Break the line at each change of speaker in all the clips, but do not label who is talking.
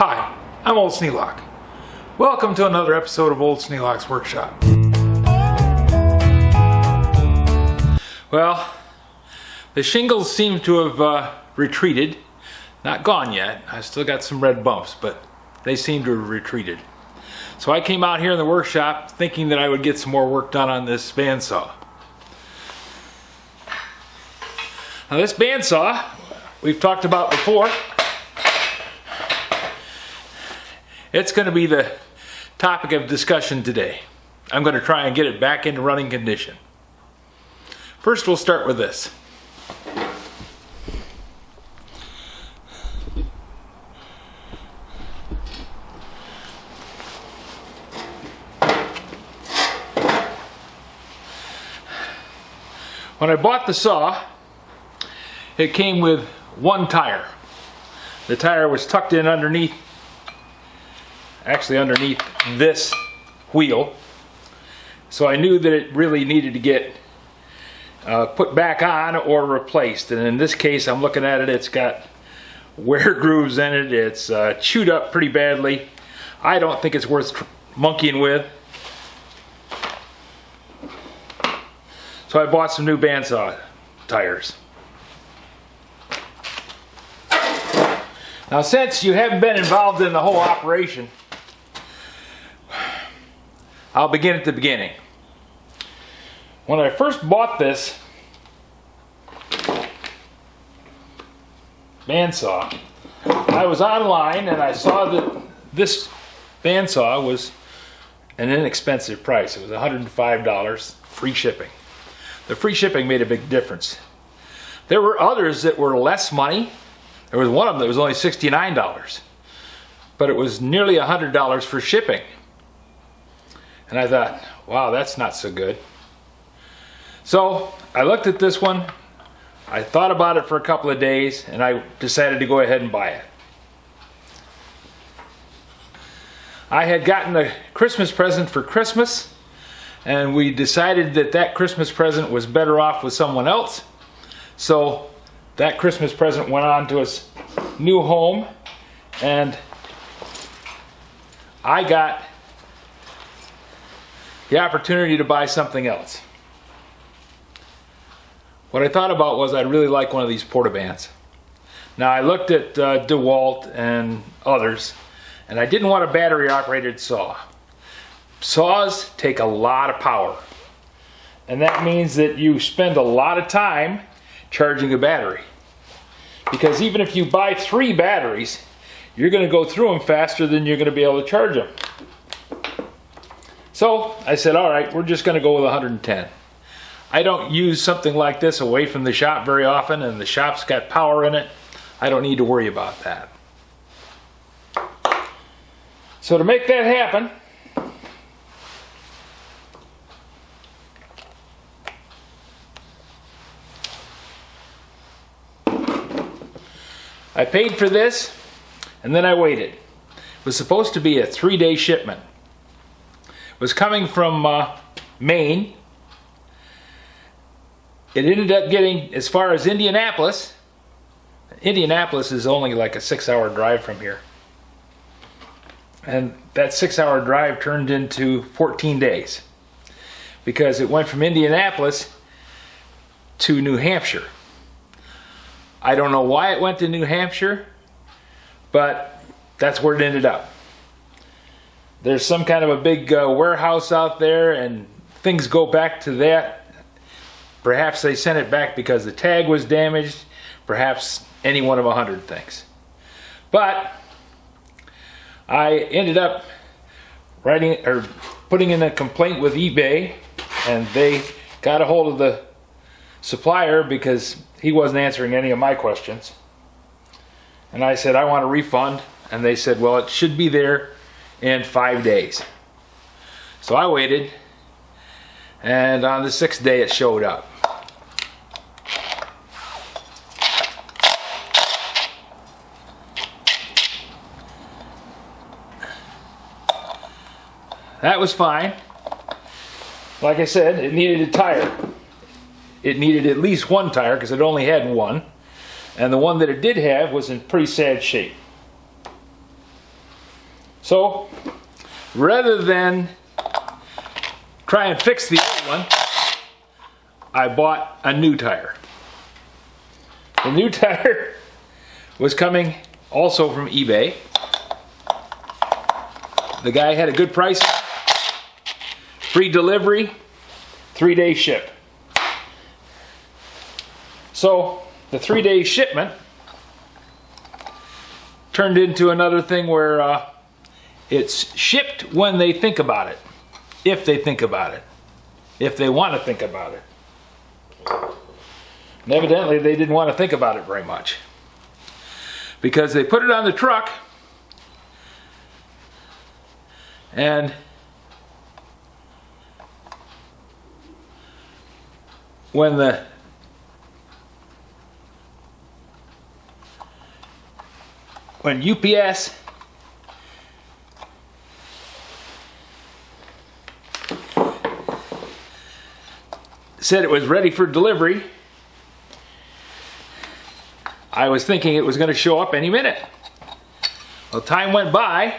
Hi, I'm Old Sneelock. Welcome to another episode of Old Sneelock's Workshop. Well, the shingles seem to have retreated. Not gone yet. I've still got some red bumps, but they seem to have retreated. So I came out here in the workshop thinking that I would get some more work done on this bandsaw. Now this bandsaw, we've talked about before. It's going to be the topic of discussion today. I'm going to try and get it back into running condition. First, we'll start with this. When I bought the saw, it came with one tire. The tire was tucked in underneath this wheel, so I knew that it really needed to get put back on or replaced. And in this case, I'm looking at it, it's got wear grooves in it, it's chewed up pretty badly. I don't think it's worth monkeying with, so I bought some new bandsaw tires. Now, since you haven't been involved in the whole operation, I'll begin at the beginning. When I first bought this bandsaw, I was online and I saw that this bandsaw was an inexpensive price. It was $105, free shipping. The free shipping made a big difference. There were others that were less money. There was one of them that was only $69, but it was nearly $100 for shipping. And I thought, wow, that's not so good. So I looked at this one, I thought about it for a couple of days, and I decided to go ahead and buy it. I had gotten a Christmas present for Christmas, and we decided that that Christmas present was better off with someone else. So that Christmas present went on to its new home, and I got the opportunity to buy something else. What I thought about was I'd really like one of these Porta Bands. Now I looked at DeWalt and others, and I didn't want a battery operated saw. Saws take a lot of power, and that means that you spend a lot of time charging a battery. Because even if you buy 3 batteries, you're going to go through them faster than you're going to be able to charge them. So I said, all right, we're just going to go with 110. I don't use something like this away from the shop very often, and the shop's got power in it. I don't need to worry about that. So to make that happen, I paid for this, and then I waited. It was supposed to be a 3-day shipment. It was coming from Maine. It ended up getting as far as Indianapolis. Indianapolis is only like a 6-hour drive from here. And that 6-hour drive turned into 14 days. Because it went from Indianapolis to New Hampshire. I don't know why it went to New Hampshire, but that's where it ended up. There's some kind of a big warehouse out there, and things go back to that. Perhaps they sent it back because the tag was damaged. Perhaps any one of 100 things. But I ended up putting in a complaint with eBay, and they got a hold of the supplier because he wasn't answering any of my questions. And I said, I want a refund. And they said, well, it should be there in 5 days. So I waited, and on the 6th day it showed up. That was fine. Like I said, it needed a tire. It needed at least one tire because it only had one. And the one that it did have was in pretty sad shape. So rather than try and fix the old one, I bought a new tire. The new tire was coming also from eBay. The guy had a good price, free delivery, 3-day ship. So the 3-day shipment turned into another thing where it's shipped when they think about it, if they think about it, if they want to think about it. And evidently they didn't want to think about it very much, because they put it on the truck, and when UPS said it was ready for delivery, I was thinking it was going to show up any minute. Well, time went by,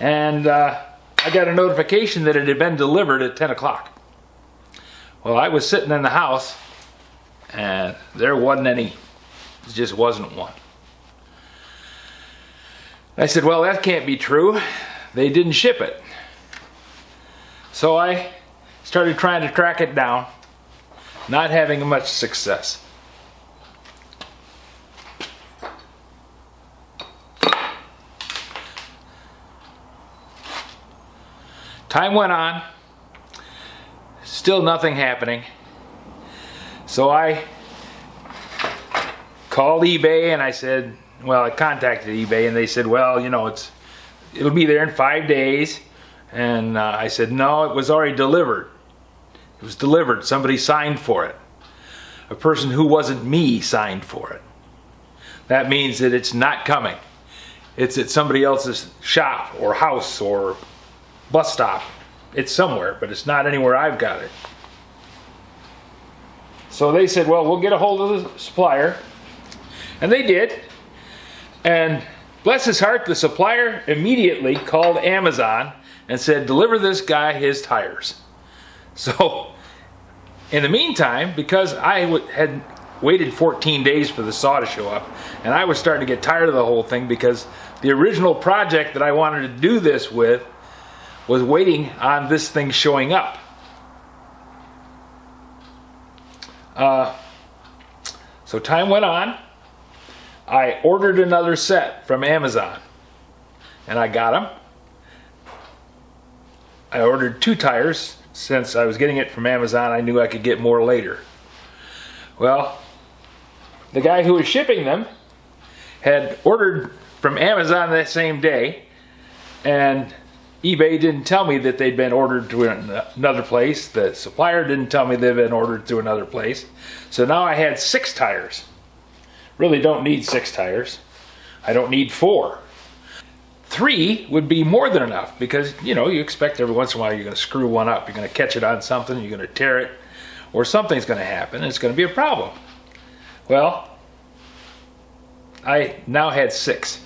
and I got a notification that it had been delivered at 10 o'clock. Well, I was sitting in the house, and there wasn't any. There just wasn't one. I said, well, that can't be true. They didn't ship it. So I started trying to track it down, not having much success. Time went on, still nothing happening. So I called eBay and I said, well, I contacted eBay and they said, well, you know, it'll be there in 5 days. And I said, no, it was already delivered. It was delivered. Somebody signed for it. A person who wasn't me signed for it. That means that it's not coming. It's at somebody else's shop or house or bus stop. It's somewhere, but it's not anywhere I've got it. So they said, well, we'll get a hold of the supplier. And they did. And bless his heart, the supplier immediately called Amazon and said, deliver this guy his tires. So in the meantime, because I had waited 14 days for the saw to show up, and I was starting to get tired of the whole thing, because the original project that I wanted to do this with was waiting on this thing showing up. So time went on. I ordered another set from Amazon, and I got them. I ordered 2 tires. Since I was getting it from Amazon, I knew I could get more later. Well, the guy who was shipping them had ordered from Amazon that same day, and eBay didn't tell me that they'd been ordered to another place. The supplier didn't tell me they'd been ordered to another place. So now I had 6 tires. Really don't need 6 tires. I don't need 4. 3 would be more than enough, because, you know, you expect every once in a while you're going to screw one up. You're going to catch it on something, you're going to tear it, or something's going to happen, and it's going to be a problem. Well, I now had 6.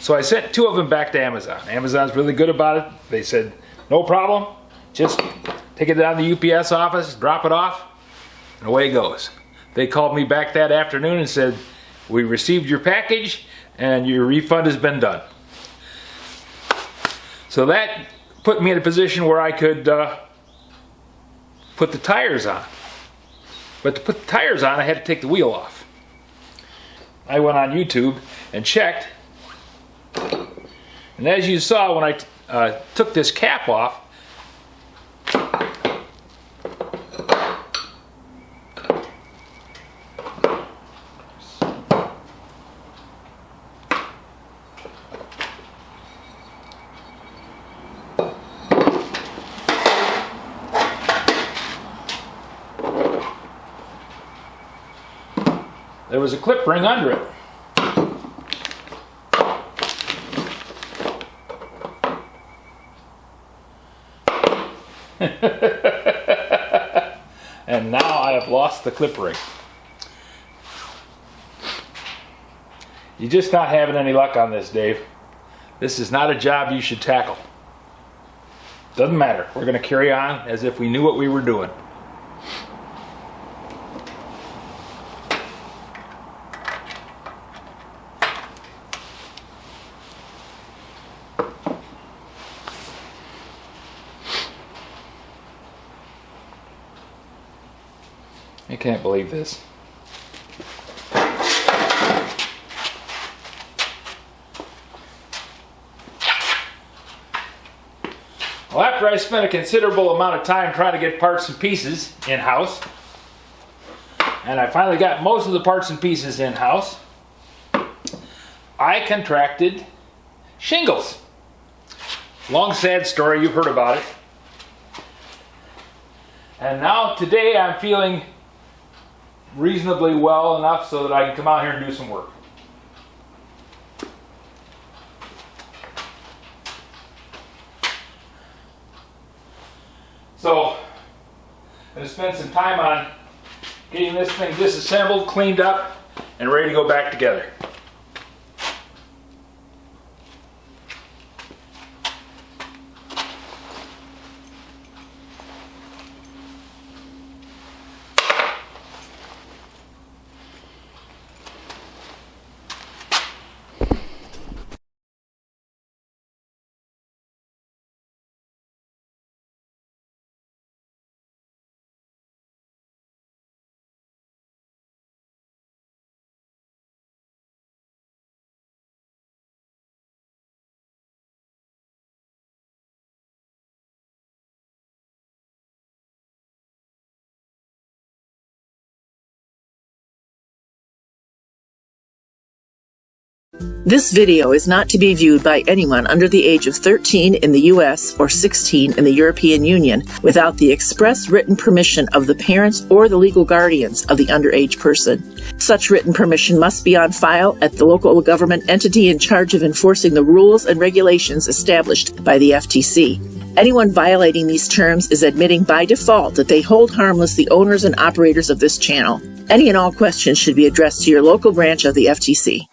So I sent 2 of them back to Amazon. Amazon's really good about it. They said, no problem, just take it down to the UPS office, drop it off, and away it goes. They called me back that afternoon and said, we received your package and your refund has been done. So that put me in a position where I could put the tires on. But to put the tires on, I had to take the wheel off. I went on YouTube and checked. And as you saw, when I took this cap off, there was a clip ring under it. And now I have lost the clip ring. You're just not having any luck on this, Dave. This is not a job you should tackle. Doesn't matter. We're going to carry on as if we knew what we were doing. I can't believe this. Well, after I spent a considerable amount of time trying to get parts and pieces in-house, and I finally got most of the parts and pieces in-house, I contracted shingles. Long, sad story, you've heard about it. And now, today, I'm feeling reasonably well enough so that I can come out here and do some work. So, I'm going to spend some time on getting this thing disassembled, cleaned up, and ready to go back together.
This video is not to be viewed by anyone under the age of 13 in the U.S. or 16 in the European Union without the express written permission of the parents or the legal guardians of the underage person. Such written permission must be on file at the local government entity in charge of enforcing the rules and regulations established by the FTC. Anyone violating these terms is admitting by default that they hold harmless the owners and operators of this channel. Any and all questions should be addressed to your local branch of the FTC.